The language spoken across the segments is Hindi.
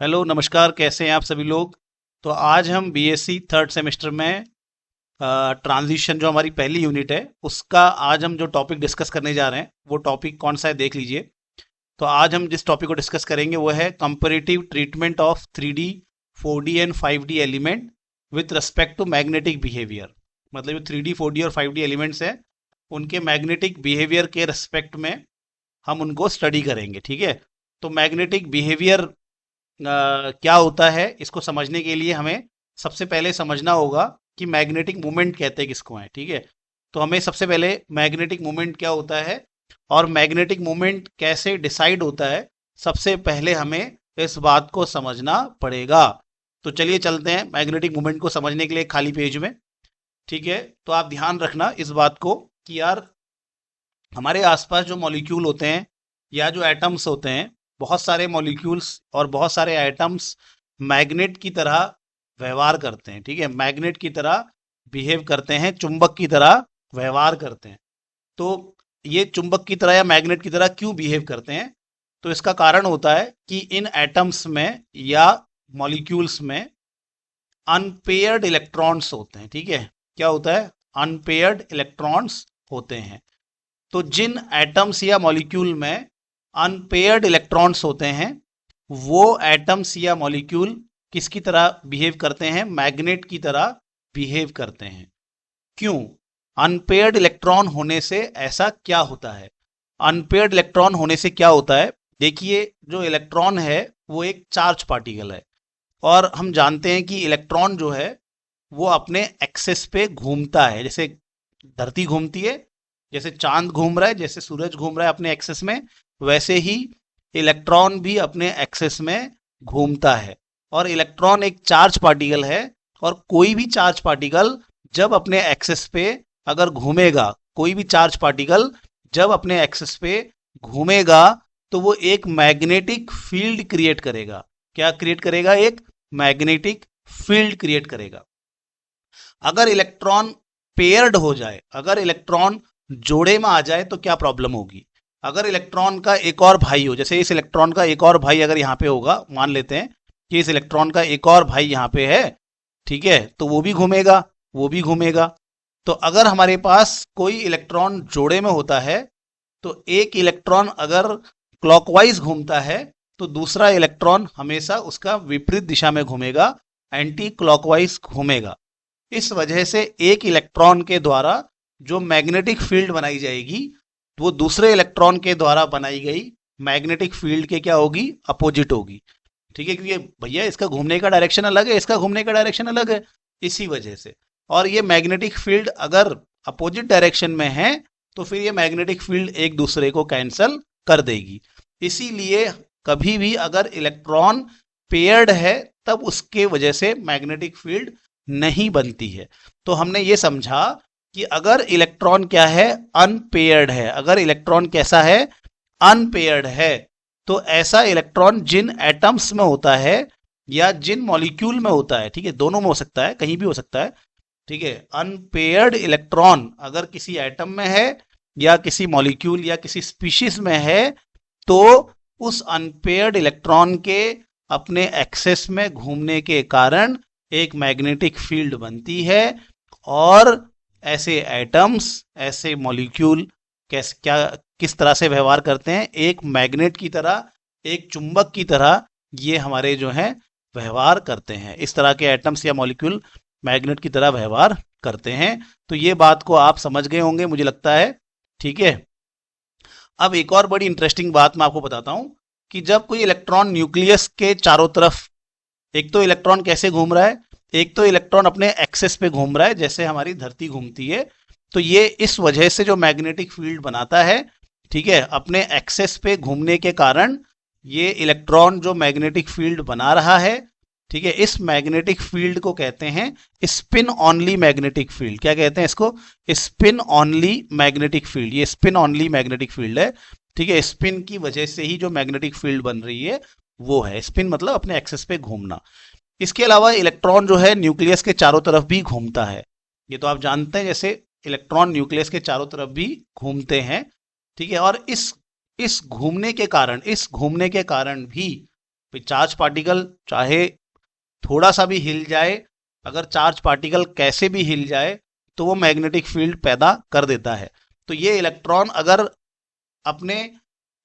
हेलो नमस्कार, कैसे हैं आप सभी लोग। तो आज हम बीएससी थर्ड सेमेस्टर में ट्रांजिशन जो हमारी पहली यूनिट है उसका आज हम जो टॉपिक डिस्कस करने जा रहे हैं वो टॉपिक कौन सा है देख लीजिए। तो आज हम जिस टॉपिक को डिस्कस करेंगे वो है comparative treatment of 3D 4D and 5D element with respect to magnetic behaviour. मतलब जो 3D 4D और 5D एलिमेंट्स हैं उनके मैग्नेटिक बिहेवियर के रिस्पेक्ट में हम उनको स्टडी करेंगे, ठीक है। तो मैग्नेटिक बिहेवियर क्या होता है इसको समझने के लिए हमें सबसे पहले समझना होगा कि मैग्नेटिक मोमेंट कहते हैं किसको है, ठीक है। तो हमें सबसे पहले मैग्नेटिक मोमेंट क्या होता है और मैग्नेटिक मोमेंट कैसे डिसाइड होता है, सबसे पहले हमें इस बात को समझना पड़ेगा। तो चलिए चलते हैं मैग्नेटिक मोमेंट को समझने के लिए खाली पेज में, ठीक है। तो आप ध्यान रखना इस बात को कि यार हमारे आसपास जो मॉलिक्यूल होते हैं या जो एटम्स होते हैं, बहुत सारे मॉलिक्यूल्स और बहुत सारे एटम्स मैग्नेट की तरह व्यवहार करते हैं, ठीक है। मैग्नेट की तरह बिहेव करते हैं, चुंबक की तरह व्यवहार करते हैं। तो ये चुंबक की तरह या मैग्नेट की तरह क्यों बिहेव करते हैं? तो इसका कारण होता है कि इन एटम्स में या मॉलिक्यूल्स में अनपेयर्ड इलेक्ट्रॉन्स होते हैं, ठीक है। क्या होता है? अनपेयर्ड इलेक्ट्रॉन्स होते हैं। तो जिन एटम्स या मॉलिक्यूल में अनपेयर्ड इलेक्ट्रॉन्स होते हैं वो एटम्स या मॉलिक्यूल किसकी तरह बिहेव करते हैं? मैग्नेट की तरह बिहेव करते हैं। क्यों? अनपेयर्ड इलेक्ट्रॉन होने से ऐसा क्या होता है? अनपेयर्ड इलेक्ट्रॉन होने से क्या होता है? देखिए, जो इलेक्ट्रॉन है वो एक चार्ज पार्टिकल है और हम जानते हैं कि इलेक्ट्रॉन जो है वो अपने एक्सेस पे घूमता है। जैसे धरती घूमती है, जैसे चांद घूम रहा है, जैसे सूरज घूम रहा है अपने एक्सेस में, वैसे ही इलेक्ट्रॉन भी अपने एक्सेस में घूमता है। और इलेक्ट्रॉन एक चार्ज पार्टिकल है और कोई भी चार्ज पार्टिकल जब अपने एक्सेस पे अगर घूमेगा, कोई भी चार्ज पार्टिकल जब अपने एक्सेस पे घूमेगा तो वो एक मैग्नेटिक फील्ड क्रिएट करेगा। क्या क्रिएट करेगा? एक मैग्नेटिक फील्ड क्रिएट करेगा। अगर इलेक्ट्रॉन पेयर्ड हो जाए, अगर इलेक्ट्रॉन जोड़े में आ जाए तो क्या प्रॉब्लम होगी? अगर इलेक्ट्रॉन का एक और भाई हो, जैसे इस इलेक्ट्रॉन का एक और भाई अगर यहां पे होगा, मान लेते हैं कि इस इलेक्ट्रॉन का एक और भाई यहां पे है, ठीक है, तो वो भी घूमेगा, वो भी घूमेगा। तो अगर हमारे पास कोई इलेक्ट्रॉन जोड़े में होता है तो एक इलेक्ट्रॉन अगर क्लॉकवाइज घूमता है तो दूसरा इलेक्ट्रॉन हमेशा उसका विपरीत दिशा में घूमेगा, एंटी क्लॉकवाइज घूमेगा। इस वजह से एक इलेक्ट्रॉन के द्वारा जो मैग्नेटिक फील्ड बनाई जाएगी वो दूसरे इलेक्ट्रॉन के द्वारा बनाई गई मैग्नेटिक फील्ड के क्या होगी? अपोजिट होगी, ठीक है। क्योंकि भैया इसका घूमने का डायरेक्शन अलग है, इसका घूमने का डायरेक्शन अलग है, इसी वजह से। और ये मैग्नेटिक फील्ड अगर अपोजिट डायरेक्शन में है तो फिर ये मैग्नेटिक फील्ड एक दूसरे को कैंसल कर देगी। इसीलिए कभी भी अगर इलेक्ट्रॉन पेयर्ड है तब उसके वजह से मैग्नेटिक फील्ड नहीं बनती है। तो हमने ये समझा कि अगर इलेक्ट्रॉन क्या है? अनपेयर्ड है। अगर इलेक्ट्रॉन कैसा है? अनपेयर्ड है। तो ऐसा इलेक्ट्रॉन जिन एटम्स में होता है या जिन मॉलिक्यूल में होता है, ठीक है, दोनों में हो सकता है, कहीं भी हो सकता है, ठीक है। अनपेयर्ड इलेक्ट्रॉन अगर किसी एटम में है या किसी मॉलिक्यूल या किसी स्पीशीज में है तो उस अनपेयर्ड इलेक्ट्रॉन के अपने एक्सेस में घूमने के कारण एक मैग्नेटिक फील्ड बनती है। और ऐसे एटम्स, ऐसे मॉलिक्यूल कैसे क्या किस तरह से व्यवहार करते हैं? एक मैग्नेट की तरह, एक चुंबक की तरह ये हमारे जो है व्यवहार करते हैं। इस तरह के एटम्स या मॉलिक्यूल मैग्नेट की तरह व्यवहार करते हैं। तो ये बात को आप समझ गए होंगे मुझे लगता है, ठीक है। अब एक और बड़ी इंटरेस्टिंग बात मैं आपको बताता हूं कि जब कोई इलेक्ट्रॉन न्यूक्लियस के चारों तरफ, एक तो इलेक्ट्रॉन कैसे घूम रहा है, एक तो इलेक्ट्रॉन अपने एक्सेस पे घूम रहा है जैसे हमारी धरती घूमती है, तो ये इस वजह से जो मैग्नेटिक फील्ड बनाता है, ठीक है, अपने एक्सेस पे घूमने के कारण ये इलेक्ट्रॉन जो मैग्नेटिक फील्ड बना रहा है, ठीक है, इस मैग्नेटिक फील्ड को कहते हैं स्पिन ऑनली मैग्नेटिक फील्ड। क्या कहते हैं इसको? Spin only magnetic field. ये स्पिन ऑनली मैग्नेटिक फील्ड है, ठीक है। स्पिन की वजह से ही जो मैग्नेटिक फील्ड बन रही है वो है स्पिन, मतलब अपने एक्सेस पे घूमना। इसके अलावा इलेक्ट्रॉन जो है न्यूक्लियस के चारों तरफ भी घूमता है, ये तो आप जानते हैं, जैसे इलेक्ट्रॉन न्यूक्लियस के चारों तरफ भी घूमते हैं, ठीक है। और इस घूमने के कारण भी चार्ज पार्टिकल चाहे थोड़ा सा भी हिल जाए, अगर चार्ज पार्टिकल कैसे भी हिल जाए तो वो मैग्नेटिक फील्ड पैदा कर देता है। तो ये इलेक्ट्रॉन अगर अपने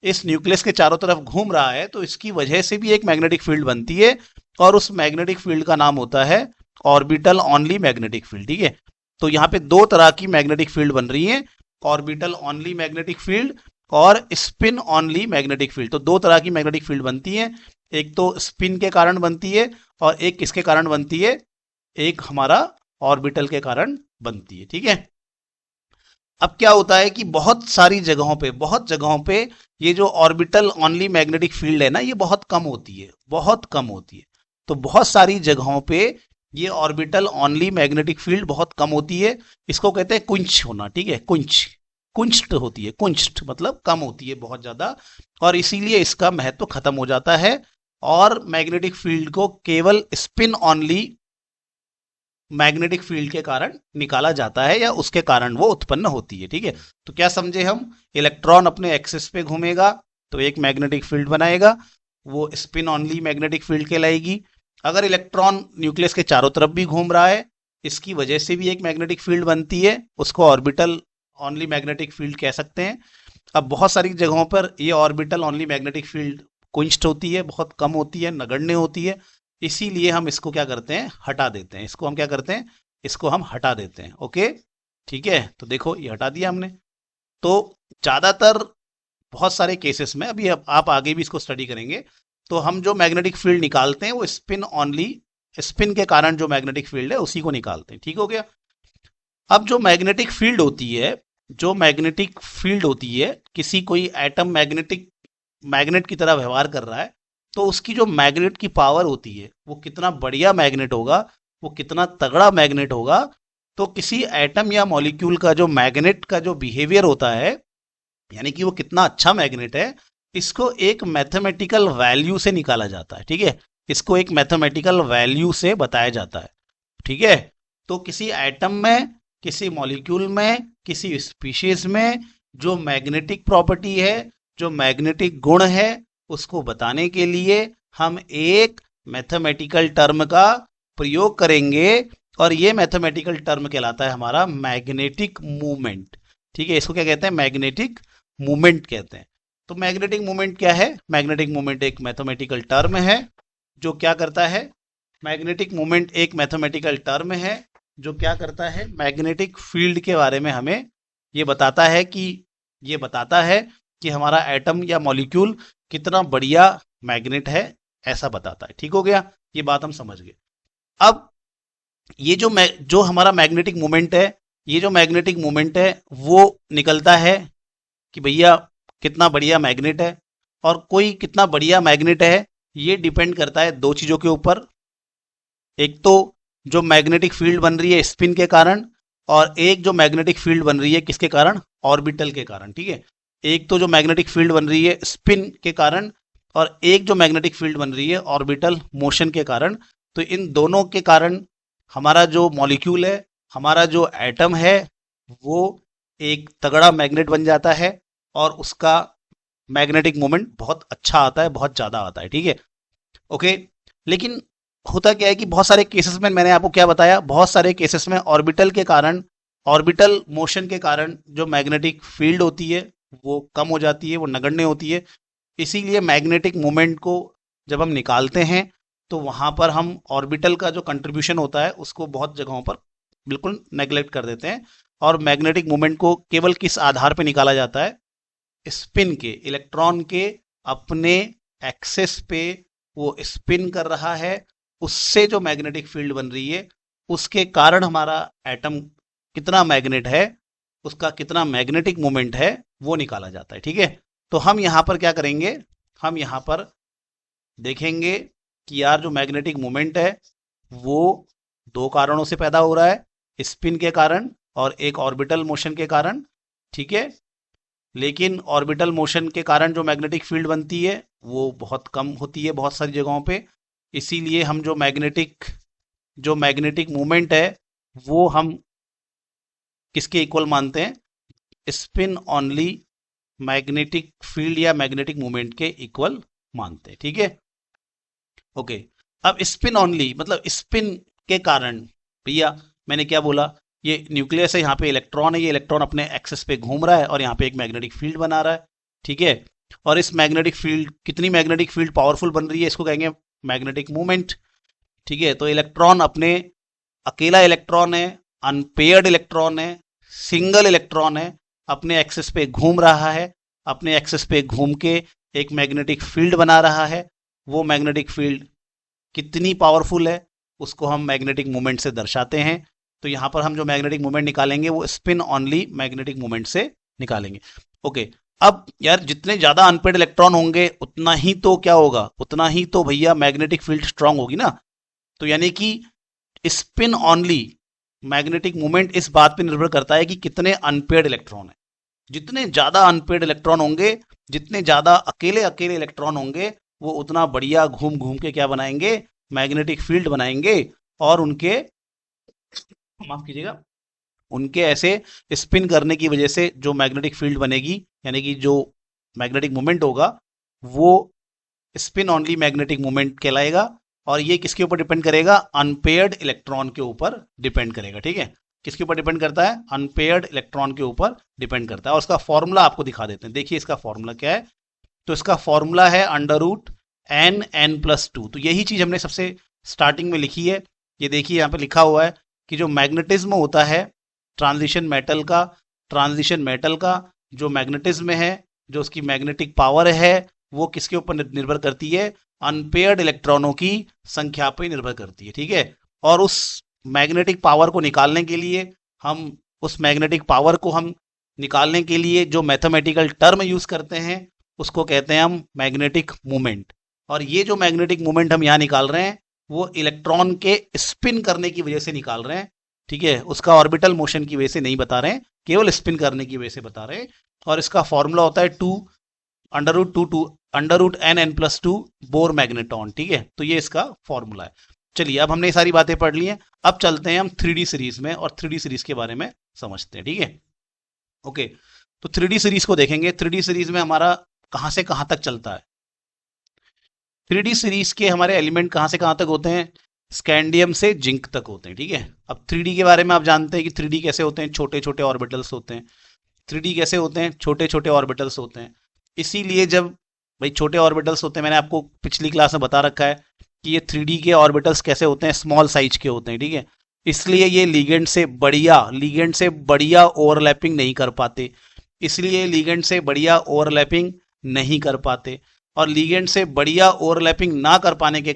इस न्यूक्लियस के चारों तरफ घूम रहा है तो इसकी वजह से भी एक मैग्नेटिक फील्ड बनती है, और उस मैग्नेटिक फील्ड का नाम होता है ऑर्बिटल ऑनली मैग्नेटिक फील्ड। ठीक है, तो यहाँ पे दो तरह की मैग्नेटिक फील्ड बन रही है, ऑर्बिटल ऑनली मैग्नेटिक फील्ड और स्पिन ऑनली मैग्नेटिक फील्ड। तो दो तरह की मैग्नेटिक फील्ड बनती है, एक तो स्पिन के कारण बनती है और एक किसके कारण बनती है, एक हमारा ऑर्बिटल के कारण बनती है। ठीक है, अब क्या होता है कि बहुत जगहों पे ये जो ऑर्बिटल ऑनली मैग्नेटिक फील्ड है ना, ये बहुत कम होती है, बहुत कम होती है। तो बहुत सारी जगहों पे ये ऑर्बिटल ऑनली मैग्नेटिक फील्ड बहुत कम होती है, इसको कहते हैं कुंच होना। ठीक है, कुंच्ट होती है, कुंच्ट मतलब कम होती है बहुत ज्यादा, और इसीलिए इसका महत्व खत्म हो जाता है और मैग्नेटिक फील्ड को केवल स्पिन ऑनली मैग्नेटिक फील्ड के कारण निकाला जाता है, या उसके कारण वो उत्पन्न होती है। ठीक है, तो क्या समझे हम, इलेक्ट्रॉन अपने एक्सिस पे घूमेगा तो एक मैग्नेटिक फील्ड बनाएगा, वो स्पिन ऑनली मैग्नेटिक फील्ड कहलाएगी। अगर इलेक्ट्रॉन न्यूक्लियस के चारों तरफ भी घूम रहा है, इसकी वजह से भी एक मैग्नेटिक फील्ड बनती है, उसको ऑर्बिटल ऑनली मैग्नेटिक फील्ड कह सकते हैं। अब बहुत सारी जगहों पर ये ऑर्बिटल ऑनली मैग्नेटिक फील्ड कुंस्ट होती है, बहुत कम होती है, नगण्य होती है, इसीलिए हम इसको क्या करते हैं, हटा देते हैं। इसको हम क्या करते हैं, इसको हम हटा देते हैं। ओके, ठीक है, तो देखो ये हटा दिया हमने। तो ज्यादातर बहुत सारे केसेस में, अभी अब आप आगे भी इसको स्टडी करेंगे, तो हम जो मैग्नेटिक फील्ड निकालते हैं वो स्पिन ऑनली, स्पिन के कारण जो मैग्नेटिक फील्ड है उसी को निकालते हैं। ठीक हो गया। अब जो मैग्नेटिक फील्ड होती है, जो मैग्नेटिक फील्ड होती है, किसी कोई एटम मैग्नेट की तरह व्यवहार कर रहा है, तो उसकी जो मैग्नेट की पावर होती है, वो कितना बढ़िया मैग्नेट होगा, वो कितना तगड़ा मैग्नेट होगा। तो किसी एटम या मॉलिक्यूल का जो मैग्नेट का जो बिहेवियर होता है, यानी कि वो कितना अच्छा मैग्नेट है, इसको एक मैथमेटिकल वैल्यू से निकाला जाता है। ठीक है, इसको एक मैथमेटिकल वैल्यू से बताया जाता है। ठीक है, तो किसी एटम में, किसी मॉलिक्यूल में, किसी स्पीशीज में जो मैग्नेटिक प्रॉपर्टी है, जो मैग्नेटिक गुण है, उसको बताने के लिए हम एक मैथमेटिकल टर्म का प्रयोग करेंगे, और ये मैथमेटिकल टर्म कहलाता है हमारा मैग्नेटिक मूवमेंट। ठीक है, इसको क्या कहते हैं, मैग्नेटिक मूवमेंट कहते हैं। तो मैग्नेटिक मूवमेंट क्या है, मैग्नेटिक मूवमेंट एक मैथमेटिकल टर्म है जो क्या करता है, मैग्नेटिक मूवमेंट एक मैथमेटिकल टर्म है जो क्या करता है, मैग्नेटिक फील्ड के बारे में हमें ये बताता है कि हमारा एटम या मॉलिक्यूल कितना बढ़िया मैग्नेट है, ऐसा बताता है। ठीक हो गया, ये बात हम समझ गए। अब ये जो हमारा मैग्नेटिक मूवमेंट है, ये जो मैग्नेटिक मूवमेंट है वो निकलता है कि भैया कितना बढ़िया मैग्नेट है। और कोई कितना बढ़िया मैग्नेट है ये डिपेंड करता है दो चीजों के ऊपर, एक तो जो मैग्नेटिक फील्ड बन रही है स्पिन के कारण, और एक जो मैग्नेटिक फील्ड बन रही है किसके कारण, ऑर्बिटल के कारण। ठीक है, एक तो जो मैग्नेटिक फील्ड बन रही है स्पिन के कारण, और एक जो मैग्नेटिक फील्ड बन रही है ऑर्बिटल मोशन के कारण। तो इन दोनों के कारण हमारा जो मॉलिक्यूल है, हमारा जो एटम है, वो एक तगड़ा मैग्नेट बन जाता है, और उसका मैग्नेटिक मोमेंट बहुत अच्छा आता है, बहुत ज्यादा आता है। ठीक है, ओके। लेकिन होता क्या है कि बहुत सारे केसेस में, मैंने आपको क्या बताया, बहुत सारे केसेस में ऑर्बिटल के कारण, ऑर्बिटल मोशन के कारण जो मैग्नेटिक फील्ड होती है वो कम हो जाती है, वो नगण्य होती है। इसीलिए मैग्नेटिक मोमेंट को जब हम निकालते हैं तो वहां पर हम ऑर्बिटल का जो कंट्रीब्यूशन होता है उसको बहुत जगहों पर बिल्कुल नेग्लेक्ट कर देते हैं, और मैग्नेटिक मोमेंट को केवल किस आधार पर निकाला जाता है, स्पिन के, इलेक्ट्रॉन के अपने एक्सेस पे वो स्पिन कर रहा है, उससे जो मैग्नेटिक फील्ड बन रही है उसके कारण हमारा एटम कितना मैग्नेट है, उसका कितना मैग्नेटिक मोमेंट है, वो निकाला जाता है। ठीक है, तो हम यहां पर क्या करेंगे, हम यहां पर देखेंगे कि यार जो मैग्नेटिक मोमेंट है वो दो कारणों से पैदा हो रहा है, स्पिन के कारण और एक ऑर्बिटल मोशन के कारण। ठीक है, लेकिन ऑर्बिटल मोशन के कारण जो मैग्नेटिक फील्ड बनती है वो बहुत कम होती है बहुत सारी जगहों पे। इसीलिए हम जो मैग्नेटिक मूवमेंट है वो हम किसके इक्वल मानते हैं, स्पिन ऑनली मैग्नेटिक फील्ड या मैग्नेटिक मूवमेंट के इक्वल मानते हैं। ठीक है, ओके, अब स्पिन ऑनली मतलब स्पिन के कारण, भैया मैंने क्या बोला, ये न्यूक्लियस है, यहाँ पे इलेक्ट्रॉन है, ये इलेक्ट्रॉन अपने एक्सिस पे घूम रहा है और यहाँ पे एक मैग्नेटिक फील्ड बना रहा है, ठीक है। और इस मैग्नेटिक फील्ड, कितनी मैग्नेटिक फील्ड पावरफुल बन रही है, इसको कहेंगे मैग्नेटिक मूवमेंट, ठीक है। तो इलेक्ट्रॉन अपने, अकेला इलेक्ट्रॉन है, अनपेयर्ड इलेक्ट्रॉन है, सिंगल इलेक्ट्रॉन है, अपने एक्सिस पे घूम रहा है, अपने एक्सिस पे घूम के एक मैग्नेटिक फील्ड बना रहा है। वो मैग्नेटिक फील्ड कितनी पावरफुल है उसको हम मैग्नेटिक मूवमेंट से दर्शाते हैं। तो यहां पर हम जो मैग्नेटिक मूवमेंट निकालेंगे वो स्पिन ऑनली मैग्नेटिक मूवमेंट से निकालेंगे। ओके, अब यार जितने ज्यादा अनपेड इलेक्ट्रॉन होंगे उतना ही तो क्या होगा, उतना ही तो भैया मैग्नेटिक फील्ड स्ट्रांग होगी ना। तो यानी कि स्पिन ऑनली मैग्नेटिक मूवमेंट इस बात पे निर्भर करता है कि कितने अनपेड इलेक्ट्रॉन है। जितने ज्यादा अनपेड इलेक्ट्रॉन होंगे, जितने ज्यादा अकेले अकेले इलेक्ट्रॉन होंगे, वो उतना बढ़िया घूम घूम के क्या बनाएंगे, मैग्नेटिक फील्ड बनाएंगे। और उनके, माफ कीजिएगा, उनके ऐसे स्पिन करने की वजह से जो मैग्नेटिक फील्ड बनेगी, यानी कि जो मैग्नेटिक मूवमेंट होगा, वो स्पिन ऑनली मैग्नेटिक मूवमेंट कहलाएगा। और ये किसके ऊपर डिपेंड करेगा, अनपेयर्ड इलेक्ट्रॉन के ऊपर डिपेंड करेगा, ठीक है। किसके ऊपर डिपेंड करता है, अनपेयर्ड इलेक्ट्रॉन के ऊपर डिपेंड करता है। और उसका फॉर्मूला आपको दिखा देते हैं, देखिए इसका फॉर्मूला क्या है। तो इसका फॉर्मूला है √n+2। तो यही चीज हमने सबसे स्टार्टिंग में लिखी है। ये देखिए यहाँ पे लिखा हुआ है कि जो मैग्नेटिज्म होता है ट्रांजिशन मेटल का जो मैग्नेटिज्म है, जो उसकी मैग्नेटिक पावर है, वो किसके ऊपर निर्भर करती है, अनपेयर्ड इलेक्ट्रॉनों की संख्या पर निर्भर करती है, ठीक है। और उस मैग्नेटिक पावर को निकालने के लिए जो मैथमेटिकल टर्म यूज करते हैं उसको कहते हैं हम मैग्नेटिक मूवमेंट। और ये जो मैग्नेटिक मूवमेंट हम यहाँ निकाल रहे हैं वो इलेक्ट्रॉन के स्पिन करने की वजह से निकाल रहे हैं, ठीक है। उसका ऑर्बिटल मोशन की वजह से नहीं बता रहे हैं, केवल स्पिन करने की वजह से बता रहे हैं। और इसका फॉर्मूला होता है √n+2 बोर मैग्नेटॉन, ठीक है। तो ये इसका फॉर्मूला है। चलिए, अब हमने ये सारी बातें पढ़ ली हैं, अब चलते हैं हम 3D सीरीज में और 3D सीरीज के बारे में समझते हैं, ठीक है। ओके, तो 3D सीरीज को देखेंगे। 3D सीरीज में हमारा कहां से कहां तक चलता है। 3D सीरीज के हमारे एलिमेंट कहां से कहां तक होते हैं, स्कैंडियम से जिंक तक होते हैं, ठीक है। अब 3D के बारे में आप जानते हैं कि 3D कैसे होते हैं, छोटे छोटे ऑर्बिटल्स होते हैं। 3D कैसे होते हैं, छोटे छोटे ऑर्बिटल्स होते हैं। इसीलिए जब भाई छोटे ऑर्बिटल्स होते हैं, मैंने आपको पिछली क्लास में बता रखा है कि ये 3D के ऑर्बिटल्स कैसे होते हैं, स्मॉल साइज के होते हैं, ठीक है। इसलिए ये लिगेंड से बढ़िया ओवरलैपिंग नहीं कर पाते, और लिगेंड से बढ़िया ओवरलैपिंग ना कर पाने के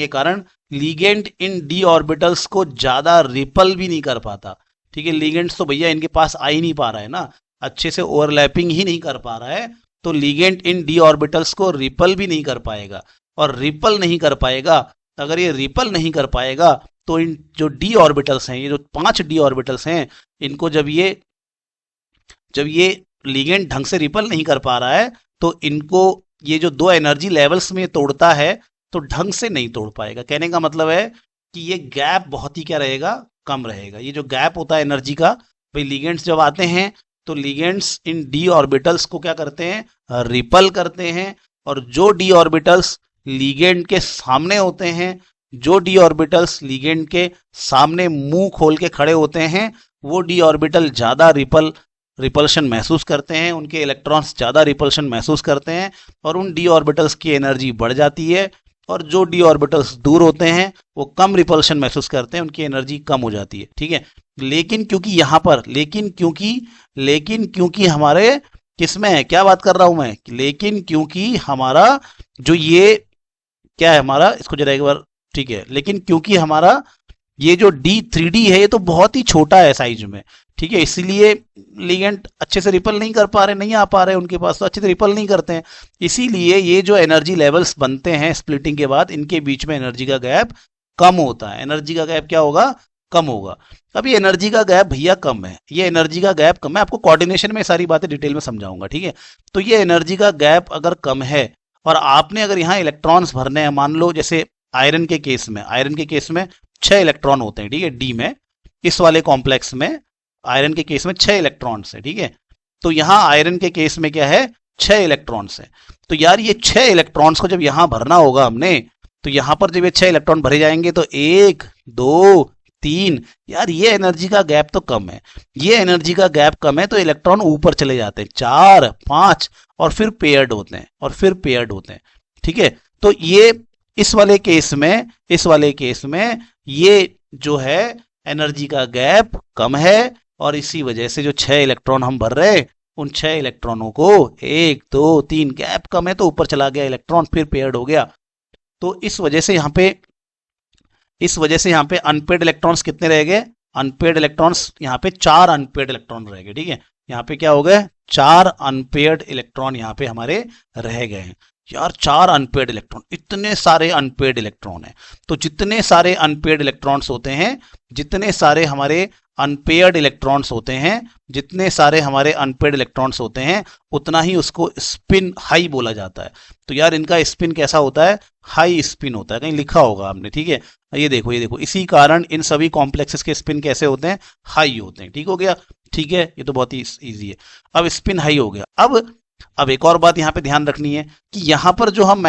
कारण लिगेंड इन डी ऑर्बिटल्स को ज्यादा रिपल भी नहीं कर पाता, ठीक है। लिगेंड्स तो भैया इनके पास आ ही नहीं पा रहा है ना, अच्छे से ओवरलैपिंग ही नहीं कर पा रहा है, तो लिगेंड इन डी ऑर्बिटल्स को रिपल भी नहीं कर पाएगा। और रिपल नहीं कर पाएगा, अगर ये रिपल नहीं कर पाएगा तो इन जो डी ऑर्बिटल्स हैं, ये जो 5 डी ऑर्बिटल्स हैं, इनको जब ये लिगेंड ढंग से रिपल नहीं कर पा रहा है तो इनको ये जो 2 एनर्जी लेवल्स में तोड़ता है तो ढंग से नहीं तोड़ पाएगा। कहने का मतलब है कि ये गैप बहुत ही क्या रहेगा, कम रहेगा। ये जो गैप होता है एनर्जी का, भाई लिगेंड्स जब आते हैं तो लिगेंड्स इन डी ऑर्बिटल्स को क्या करते हैं, रिपल करते हैं। और जो डी ऑर्बिटल्स लिगेंड के सामने होते हैं, जो डी ऑर्बिटल्स लिगेंड के सामने मुंह खोल के खड़े होते हैं, वो डी ऑर्बिटल ज्यादा रिपल्शन महसूस करते हैं, उनके इलेक्ट्रॉन्स ज्यादा रिपल्शन महसूस करते हैं और उन डी ऑर्बिटल्स की एनर्जी बढ़ जाती है। और जो डी ऑर्बिटल्स दूर होते हैं वो कम रिपल्शन महसूस करते हैं, उनकी एनर्जी कम हो जाती है, ठीक है। लेकिन क्योंकि हमारे किसमें है, क्या बात कर रहा हूं मैं, लेकिन क्योंकि हमारा जो ये क्या है हमारा, इसको जरा एक बार, ठीक है। लेकिन क्योंकि हमारा ये जो D3D है ये तो बहुत ही छोटा है साइज में, ठीक है, इसीलिए लिगेंड अच्छे से रिपल नहीं कर पा रहे, नहीं आ पा रहे उनके पास, तो अच्छे से रिपल नहीं करते हैं। इसीलिए ये जो एनर्जी लेवल्स बनते हैं स्प्लिटिंग के बाद, इनके बीच में एनर्जी का गैप कम होता है। एनर्जी का गैप क्या होगा, कम होगा। अब ये एनर्जी का गैप भैया कम है, ये एनर्जी का गैप कम है, आपको कोऑर्डिनेशन में सारी बातें डिटेल में समझाऊंगा, ठीक है। तो ये एनर्जी का गैप अगर कम है और आपने अगर यहाँ इलेक्ट्रॉन्स भरने हैं, मान लो जैसे आयरन के केस में 6 इलेक्ट्रॉन होते हैं, ठीक है, डी में, इस वाले कॉम्प्लेक्स में आयरन के केस में 6 इलेक्ट्रॉन्स है, ठीक है। तो यहां आयरन के केस में क्या है, 6 इलेक्ट्रॉन्स हैं। तो यार ये 6 इलेक्ट्रॉन्स को जब यहां भरना होगा हमने, तो यहां पर जब ये 6 इलेक्ट्रॉन भरे जाएंगे तो 1 2 3, यार ये एनर्जी का गैप तो कम है, ये एनर्जी का गैप कम है, तो इलेक्ट्रॉन ऊपर चले जाते हैं 4 5 और फिर पेयर्ड होते हैं, और फिर पेयर्ड होते हैं। ठीक है, तो ये इस वाले केस में, इस वाले केस में ये जो है एनर्जी का गैप कम है, और इसी वजह से जो 6 इलेक्ट्रॉन हम भर रहे हैं, उन 6 इलेक्ट्रॉनों को 1 2 3 गैप कम है तो ऊपर चला गया इलेक्ट्रॉन, फिर पेयर्ड हो गया। तो इस वजह से यहाँ पे अनपेड इलेक्ट्रॉन्स कितने रह गए? अनपेड इलेक्ट्रॉन्स यहाँ पे 4 अनपेड इलेक्ट्रॉन रह गए। ठीक है, यहाँ पे क्या हो गए? 4 अनपेड इलेक्ट्रॉन यहाँ पे हमारे रह गए हैं। यार 4 अनपेड इलेक्ट्रॉन, इतने सारे अनपेड इलेक्ट्रॉन हैं। तो जितने सारे अनपेड इलेक्ट्रॉन्स होते हैं, जितने सारे हमारे अनपेयर्ड इलेक्ट्रॉन्स होते हैं, जितने सारे हमारे अनपेयर्ड इलेक्ट्रॉन्स होते हैं, उतना ही उसको स्पिन हाई बोला जाता है। तो यार इनका स्पिन कैसा होता है? हाई स्पिन होता है, कहीं लिखा होगा आपने। ठीक है, ये देखो, ये देखो, इसी कारण इन सभी कॉम्प्लेक्सेस के स्पिन कैसे होते हैं? हाई होते हैं। ठीक हो गया? ठीक है, ये तो बहुत ही इजी है। अब स्पिन हाई हो गया। अब एक और बात यहां पे ध्यान रखनी है कि यहां पर जो हम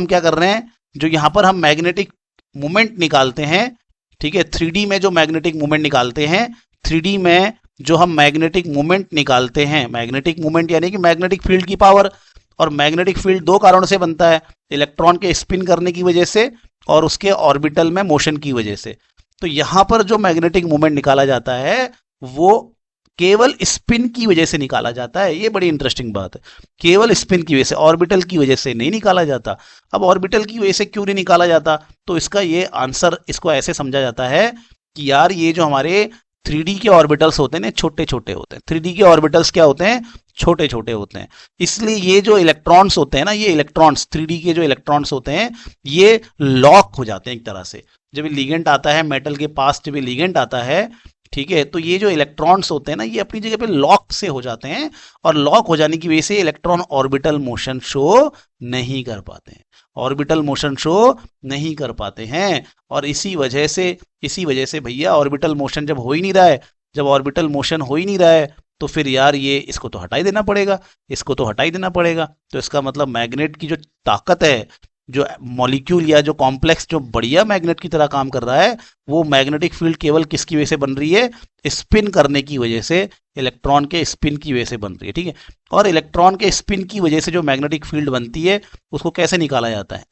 क्या कर रहे हैं, जो यहां पर हम मैग्नेटिक मोमेंट निकालते हैं, ठीक है, 3D में जो मैग्नेटिक मोमेंट निकालते हैं, 3D में जो हम मैग्नेटिक मोमेंट निकालते हैं, मैग्नेटिक मोमेंट यानी कि मैग्नेटिक फील्ड की पावर, और मैग्नेटिक फील्ड दो कारणों से बनता है, इलेक्ट्रॉन के स्पिन करने की वजह से और उसके ऑर्बिटल में मोशन की वजह से। तो यहां पर जो मैग्नेटिक मोमेंट निकाला जाता है वो केवल स्पिन की वजह से निकाला जाता है। ये बड़ी इंटरेस्टिंग बात है, केवल स्पिन की वजह से, ऑर्बिटल की वजह से नहीं निकाला जाता। अब ऑर्बिटल की वजह से क्यों नहीं निकाला जाता? तो इसका ये आंसर, इसको ऐसे समझा जाता है कि यार ये जो हमारे 3D के ऑर्बिटल्स होते हैं ना, छोटे छोटे होते हैं। 3D के ऑर्बिटल्स क्या होते हैं? छोटे छोटे होते हैं। इसलिए ये जो इलेक्ट्रॉन्स होते हैं ना, ये इलेक्ट्रॉन्स, 3D के जो इलेक्ट्रॉन्स होते हैं, ये लॉक हो जाते हैं एक तरह से। जब लिगेंड आता है मेटल के पास, जब लिगेंड आता है, ठीक है, तो ये जो इलेक्ट्रॉन्स होते हैं ना, ये अपनी जगह पे लॉक से हो जाते हैं, और लॉक हो जाने की वजह से इलेक्ट्रॉन ऑर्बिटल मोशन शो नहीं कर पाते हैं, ऑर्बिटल मोशन शो नहीं कर पाते हैं। और इसी वजह से भैया ऑर्बिटल मोशन जब हो ही नहीं रहा है, जब ऑर्बिटल मोशन हो ही नहीं रहा है, तो फिर यार ये इसको तो हटा ही देना पड़ेगा, इसको तो हटा ही देना पड़ेगा। तो इसका मतलब मैग्नेट की जो ताकत है, जो मॉलिक्यूल या जो कॉम्प्लेक्स जो बढ़िया मैग्नेट की तरह काम कर रहा है, वो मैग्नेटिक फील्ड केवल किसकी वजह से बन रही है? स्पिन करने की वजह से, इलेक्ट्रॉन के स्पिन की वजह से बन रही है। ठीक है, और इलेक्ट्रॉन के स्पिन की वजह से जो मैग्नेटिक फील्ड बनती है, उसको कैसे निकाला जाता है?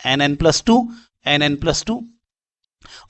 Nn+2।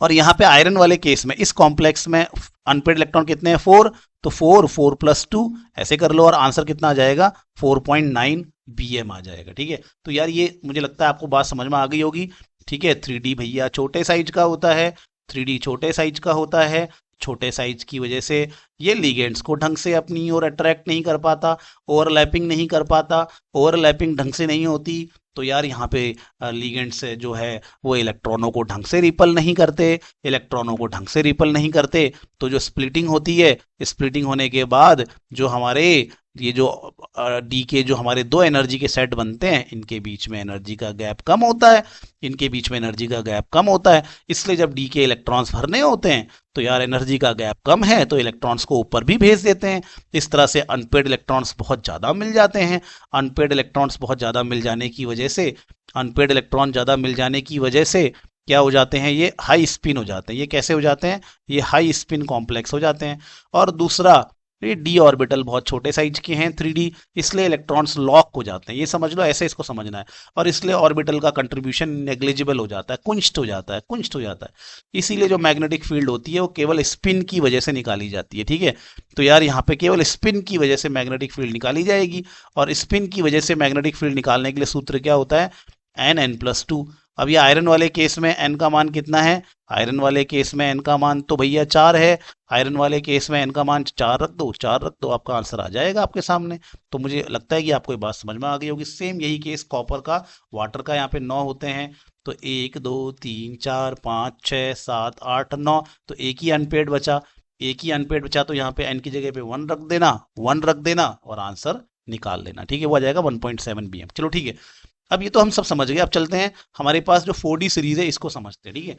और यहाँ पे आयरन वाले केस में, इस कॉम्प्लेक्स में अनपेड इलेक्ट्रॉन कितने हैं? 4। तो 4+2 ऐसे कर लो, और आंसर कितना आ जाएगा? 4.9 BM आ जाएगा। ठीक है, तो यार ये मुझे लगता है आपको बात समझ में आ गई होगी। ठीक है, 3D भैया छोटे साइज का होता है, 3D छोटे साइज का होता है, छोटे साइज की वजह से ये लिगेंड्स को ढंग से अपनी ओर अट्रैक्ट नहीं कर पाता, ओवरलैपिंग नहीं कर पाता, ओवरलैपिंग ढंग से नहीं होती। तो यार यहाँ पे लिगेंड्स जो है वो इलेक्ट्रॉनों को ढंग से रिपल नहीं करते, इलेक्ट्रॉनों को ढंग से रिपल नहीं करते, तो जो स्प्लिटिंग होती है, स्प्लिटिंग होने के बाद जो हमारे ये जो डी के जो हमारे दो एनर्जी के सेट बनते हैं, इनके बीच में एनर्जी का गैप कम होता है, इनके बीच में एनर्जी का गैप कम होता है। इसलिए जब डी के इलेक्ट्रॉन्स भरने होते हैं, तो यार एनर्जी का गैप कम है, तो इलेक्ट्रॉन्स को ऊपर भी भेज देते हैं। इस तरह से अनपेड इलेक्ट्रॉन्स बहुत ज़्यादा मिल जाते हैं। अनपेड इलेक्ट्रॉन्स बहुत ज़्यादा मिल जाने की वजह से, अनपेड इलेक्ट्रॉन ज़्यादा मिल जाने की वजह से क्या हो जाते हैं? ये हाई स्पिन हो जाते हैं। ये कैसे हो जाते हैं? ये हाई स्पिन कॉम्प्लेक्स हो जाते हैं। और दूसरा, ये डी ऑर्बिटल बहुत छोटे साइज के हैं 3D, इसलिए इलेक्ट्रॉन्स लॉक हो जाते हैं। ये समझ लो, ऐसे इसको समझना है। और इसलिए ऑर्बिटल का कंट्रीब्यूशन नेग्लिजिबल हो जाता है, कुंष्ट हो जाता है, कुंष्ट हो जाता है। इसीलिए जो मैग्नेटिक फील्ड होती है वो केवल स्पिन की वजह से निकाली जाती है। ठीक है, तो यार यहाँ पे केवल स्पिन की वजह से मैग्नेटिक फील्ड निकाली जाएगी, और स्पिन की वजह से मैग्नेटिक फील्ड निकालने के लिए सूत्र क्या होता है? Nn+2। अब ये आयरन वाले केस में n का मान कितना है? आयरन वाले केस में n का मान तो भैया 4 है। आयरन वाले केस में n का मान 4 रख दो, 4 रख दो, आपका आंसर आ जाएगा आपके सामने। तो मुझे लगता है कि आपको ये बात समझ में आ गई होगी। सेम यही केस कॉपर का, वाटर का, यहाँ पे 9 होते हैं। तो 1 2 3 4 5 6 7 8 9, तो एक ही अनपेड बचा, एक ही अनपेड बचा। तो यहाँ पे n की जगह पे 1 रख देना, 1 रख देना, और आंसर निकाल लेना। ठीक है, वो आ जाएगा 1.7 BM। चलो ठीक है, अब ये तो हम सब समझ गए। अब चलते हैं हमारे पास जो 4D सीरीज है, इसको समझते हैं। ठीक है,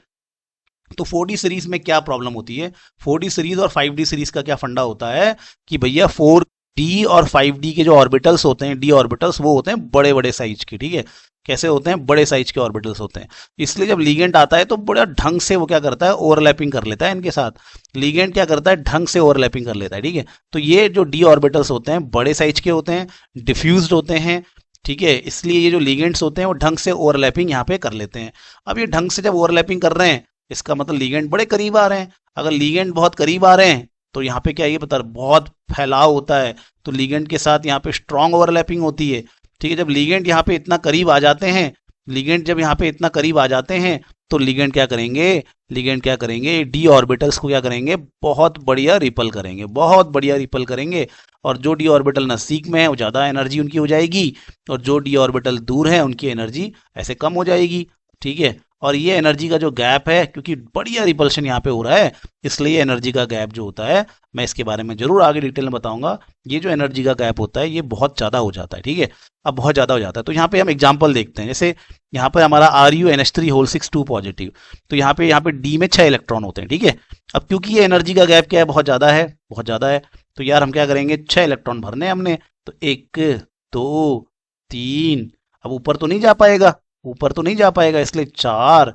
तो 4D सीरीज में क्या प्रॉब्लम होती है? 4D सीरीज और 5D सीरीज का क्या फंडा होता है कि भैया 4 डी और 5D के जो ऑर्बिटल्स होते हैं, डी ऑर्बिटल्स, वो होते हैं बड़े बड़े साइज के, ठीक है। कैसे होते हैं? बड़े साइज के ऑर्बिटल्स होते हैं। इसलिए जब लिगेंड आता है तो बड़ा ढंग से वो क्या करता है, ओवरलैपिंग कर लेता है इनके साथ। लिगेंड क्या करता है, ढंग से ओवरलैपिंग कर लेता है, ठीक है। तो ये जो डी ऑर्बिटल्स होते हैं बड़े साइज के होते हैं, डिफ्यूज्ड होते हैं, ठीक है। इसलिए ये जो लिगेंड्स होते हैं वो ढंग से ओवरलैपिंग यहाँ पे कर लेते हैं। अब ये ढंग से जब ओवरलैपिंग कर रहे हैं, इसका मतलब लिगेंड बड़े करीब आ रहे हैं। अगर लिगेंड बहुत करीब आ रहे हैं तो यहाँ पे क्या, ये पता बहुत फैलाव होता है, तो लिगेंड के साथ यहाँ पे स्ट्रॉन्ग ओवरलैपिंग होती है, ठीक है। जब लिगेंड यहाँ पे इतना करीब आ जाते हैं, लिगेंड जब यहाँ पे इतना करीब आ जाते हैं, तो लिगेंड क्या करेंगे, लिगेंड क्या करेंगे, डी ऑर्बिटल्स को क्या करेंगे, बहुत बढ़िया रिपल करेंगे, बहुत बढ़िया रिपल करेंगे। और जो डी ऑर्बिटल नजदीक में है वो ज़्यादा एनर्जी उनकी हो जाएगी, और जो डी ऑर्बिटल दूर है उनकी एनर्जी ऐसे कम हो जाएगी, ठीक है। और ये एनर्जी का जो गैप है, क्योंकि बढ़िया रिपल्शन यहाँ पे हो रहा है, इसलिए एनर्जी का गैप जो होता है, मैं इसके बारे में जरूर आगे डिटेल में बताऊंगा। ये जो एनर्जी का गैप होता है ये बहुत ज़्यादा हो जाता है, ठीक है। अब बहुत ज़्यादा हो जाता है तो यहाँ पे हम एग्जाम्पल देखते हैं। जैसे यहाँ पर हमारा RuNH3 होल 6 2 पॉजिटिव, तो यहाँ पे डी में 6 इलेक्ट्रॉन होते हैं, ठीक है। अब क्योंकि ये एनर्जी का गैप क्या है, बहुत ज़्यादा है, बहुत ज़्यादा है, तो यार हम क्या करेंगे, 6 इलेक्ट्रॉन भरने हमने, तो 1 2 3, अब ऊपर तो नहीं जा पाएगा, ऊपर तो नहीं जा पाएगा, इसलिए 4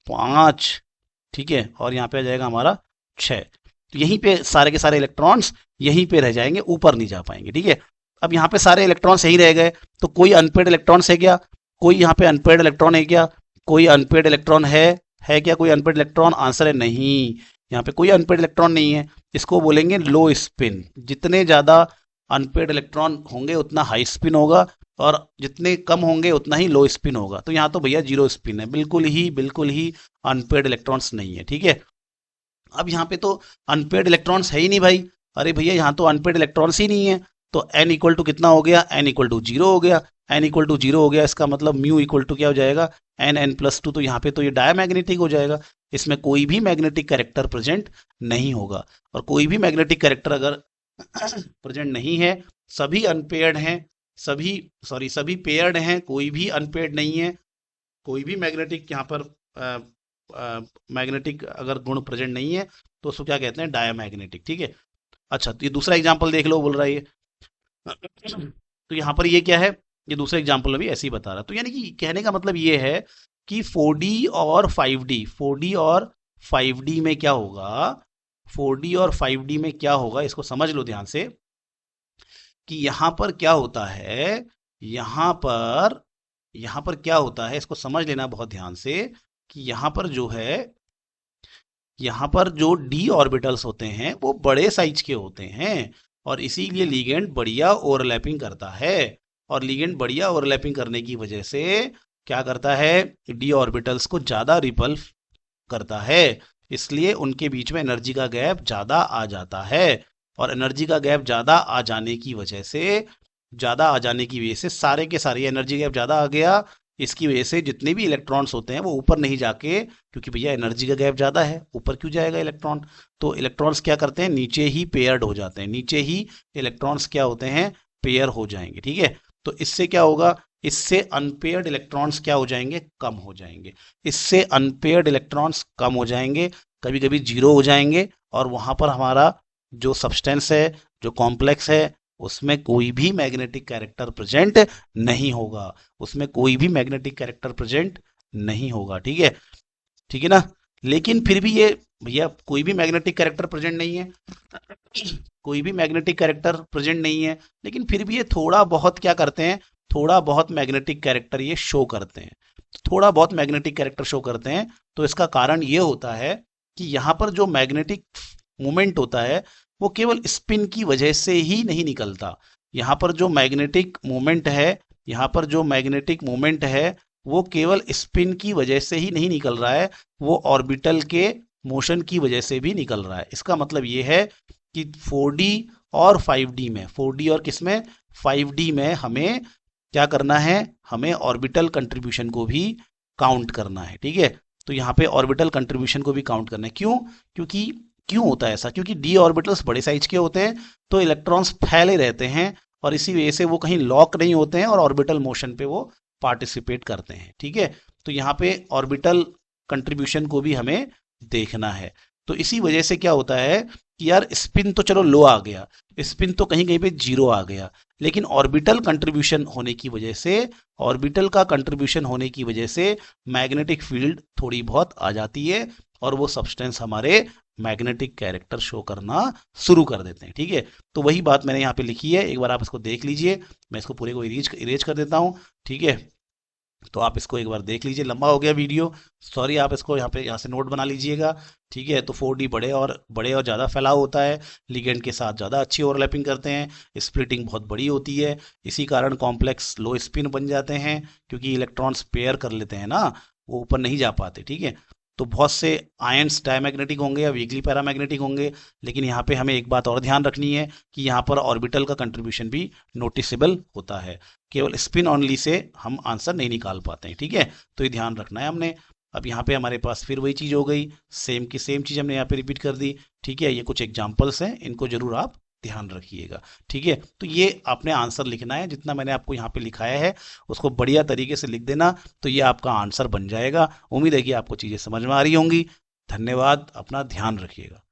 5, ठीक है, और यहाँ पे आ जाएगा हमारा 6। तो यहीं पे सारे के सारे इलेक्ट्रॉन्स यहीं पे रह जाएंगे, ऊपर नहीं जा पाएंगे, ठीक है। अब यहाँ पे सारे इलेक्ट्रॉन्स यहीं रह गए, तो कोई अनपेड इलेक्ट्रॉन्स है क्या, कोई यहाँ पे अनपेड इलेक्ट्रॉन है क्या, कोई अनपेड इलेक्ट्रॉन है क्या, कोई अनपेड इलेक्ट्रॉन? आंसर है नहीं, यहाँ पे कोई अनपेड इलेक्ट्रॉन नहीं है। इसको बोलेंगे लो स्पिन। जितने ज्यादा अनपेड इलेक्ट्रॉन होंगे उतना हाई स्पिन होगा, और जितने कम होंगे उतना ही लो स्पिन होगा। तो यहाँ तो भैया जीरो स्पिन है, बिल्कुल ही अनपेड इलेक्ट्रॉन्स नहीं है, ठीक है। अब यहाँ पे तो अनपेड इलेक्ट्रॉन्स है ही नहीं भाई, अरे भैया यहाँ तो अनपेड इलेक्ट्रॉन्स ही नहीं है, तो n इक्वल टू कितना हो गया, n इक्वल टू जीरो हो गया। n इक्वल टू जीरो हो गया, इसका मतलब म्यू इक्वल टू क्या हो जाएगा, n+2। तो यहाँ पे तो ये डायमैग्नेटिक हो जाएगा, इसमें कोई भी मैग्नेटिक कैरेक्टर प्रेजेंट नहीं होगा। और कोई भी मैग्नेटिक कैरेक्टर अगर प्रेजेंट नहीं है, सभी अनपेयर्ड हैं, सभी पेयर्ड हैं, कोई भी अनपेयर्ड नहीं है, कोई भी मैग्नेटिक यहाँ पर मैग्नेटिक अगर गुण प्रेजेंट नहीं है, तो उसको क्या कहते हैं, डायमैग्नेटिक, ठीक है। अच्छा, तो ये दूसरा एग्जांपल देख लो, बोल रहा है ये तो यहाँ पर ये क्या है, ये दूसरे एग्जांपल में भी ऐसे ही बता रहा है। तो यानी कि कहने का मतलब ये है कि 4D और 5D, 4D और 5D में क्या होगा, 4D और 5D में क्या होगा, इसको समझ लो ध्यान से, कि यहां पर क्या होता है, यहां पर क्या होता है, इसको समझ लेना बहुत ध्यान से, कि यहां पर जो है, यहां पर जो डी ऑर्बिटल्स होते हैं वो बड़े साइज के होते हैं, और इसीलिए लिगेंड बढ़िया ओवरलैपिंग करता है। और लिगेंड बढ़िया ओवरलैपिंग करने की वजह से क्या करता है, डी ऑर्बिटल्स को ज्यादा रिपल करता है, इसलिए उनके बीच में एनर्जी का गैप ज्यादा आ जाता है। और एनर्जी का गैप ज्यादा आ जाने की वजह से सारे के सारे एनर्जी गैप ज्यादा आ गया, इसकी वजह से जितने भी इलेक्ट्रॉन्स होते हैं वो ऊपर नहीं जाके, क्योंकि भैया एनर्जी का गैप ज्यादा है, ऊपर क्यों जाएगा इलेक्ट्रॉन, तो इलेक्ट्रॉन्स क्या करते हैं, नीचे ही पेयर्ड हो जाते हैं, नीचे ही इलेक्ट्रॉन्स क्या होते हैं, पेयर हो जाएंगे, ठीक है। तो इससे क्या होगा, इससे अनपेयर्ड इलेक्ट्रॉन्स क्या हो जाएंगे, कम हो जाएंगे, इससे अनपेयर्ड इलेक्ट्रॉन्स कम हो जाएंगे, कभी कभी जीरो हो जाएंगे, और वहां पर हमारा जो सब्सटेंस है, जो कॉम्प्लेक्स है, उसमें कोई भी मैग्नेटिक कैरेक्टर प्रेजेंट नहीं होगा, उसमें कोई भी मैग्नेटिक कैरेक्टर प्रेजेंट नहीं होगा, ठीक है, ठीक है ना। लेकिन फिर भी ये भैया कोई भी मैग्नेटिक कैरेक्टर प्रेजेंट नहीं है, कोई भी मैग्नेटिक कैरेक्टर प्रेजेंट नहीं है, लेकिन फिर भी ये थोड़ा बहुत क्या करते हैं, थोड़ा बहुत मैग्नेटिक कैरेक्टर ये शो करते हैं, थोड़ा बहुत मैग्नेटिक कैरेक्टर शो करते हैं। तो इसका कारण ये होता है कि यहाँ पर जो मैग्नेटिक मूवमेंट होता है वो केवल स्पिन की वजह से ही नहीं निकलता, यहाँ पर जो मैग्नेटिक मूवमेंट है, यहाँ पर जो मैग्नेटिक मूवमेंट है वो केवल स्पिन की वजह से ही नहीं निकल रहा है, वो ऑर्बिटल के मोशन की वजह से भी निकल रहा है। इसका मतलब ये है कि 4D और 5D में, 4D और किसमें, 5D में हमें क्या करना है, हमें ऑर्बिटल कंट्रीब्यूशन को भी काउंट करना है, ठीक है। तो यहाँ पे ऑर्बिटल कंट्रीब्यूशन को भी काउंट करना है, क्यों होता है ऐसा, क्योंकि डी ऑर्बिटल्स बड़े साइज के होते हैं, तो इलेक्ट्रॉन्स फैले रहते हैं, और इसी वजह से वो कहीं लॉक नहीं होते हैं, और ऑर्बिटल मोशन पे वो पार्टिसिपेट करते हैं, ठीक है। तो यहाँ पे ऑर्बिटल कंट्रीब्यूशन को भी हमें देखना है। तो इसी वजह से क्या होता है कि यार स्पिन तो चलो लो आ गया, स्पिन तो कहीं कहीं पे जीरो आ गया, लेकिन ऑर्बिटल कंट्रीब्यूशन होने की वजह से, ऑर्बिटल का कंट्रीब्यूशन होने की वजह से मैग्नेटिक फील्ड थोड़ी बहुत आ जाती है और वो सब्सटेंस हमारे मैग्नेटिक कैरेक्टर शो करना शुरू कर देते हैं। ठीक है, तो वही बात मैंने यहाँ पे लिखी है, एक बार आप इसको देख लीजिए। मैं इसको पूरे को इरेज कर देता हूँ। ठीक है, तो आप इसको एक बार देख लीजिए, लंबा हो गया वीडियो, सॉरी। आप इसको यहाँ से नोट बना लीजिएगा। ठीक है, तो 4D बड़े और ज़्यादा फैलाव होता है, लिगेंड के साथ ज़्यादा अच्छी ओवरलैपिंग करते हैं, स्प्लिटिंग बहुत बड़ी होती है, इसी कारण कॉम्प्लेक्स लो स्पिन बन जाते हैं, क्योंकि इलेक्ट्रॉन्स पेयर कर लेते हैं ना, वो ऊपर नहीं जा पाते। ठीक है, तो बहुत से आयंस डायमैग्नेटिक होंगे या वीकली पैरामैग्नेटिक होंगे, लेकिन यहाँ पे हमें एक बात और ध्यान रखनी है कि यहाँ पर ऑर्बिटल का कंट्रीब्यूशन भी नोटिसेबल होता है, केवल स्पिन ऑनली से हम आंसर नहीं निकाल पाते हैं। ठीक है, तो ये ध्यान रखना है हमने। अब यहाँ पे हमारे पास फिर वही चीज़ हो गई, सेम की सेम चीज़ हमने यहाँ पे रिपीट कर दी। ठीक है, ये कुछ एग्जाम्पल्स हैं, इनको जरूर आप ध्यान रखिएगा। ठीक है, तो ये आपने आंसर लिखना है, जितना मैंने आपको यहाँ पे लिखाया है उसको बढ़िया तरीके से लिख देना, तो ये आपका आंसर बन जाएगा। उम्मीद है कि आपको चीज़ें समझ में आ रही होंगी। धन्यवाद, अपना ध्यान रखिएगा।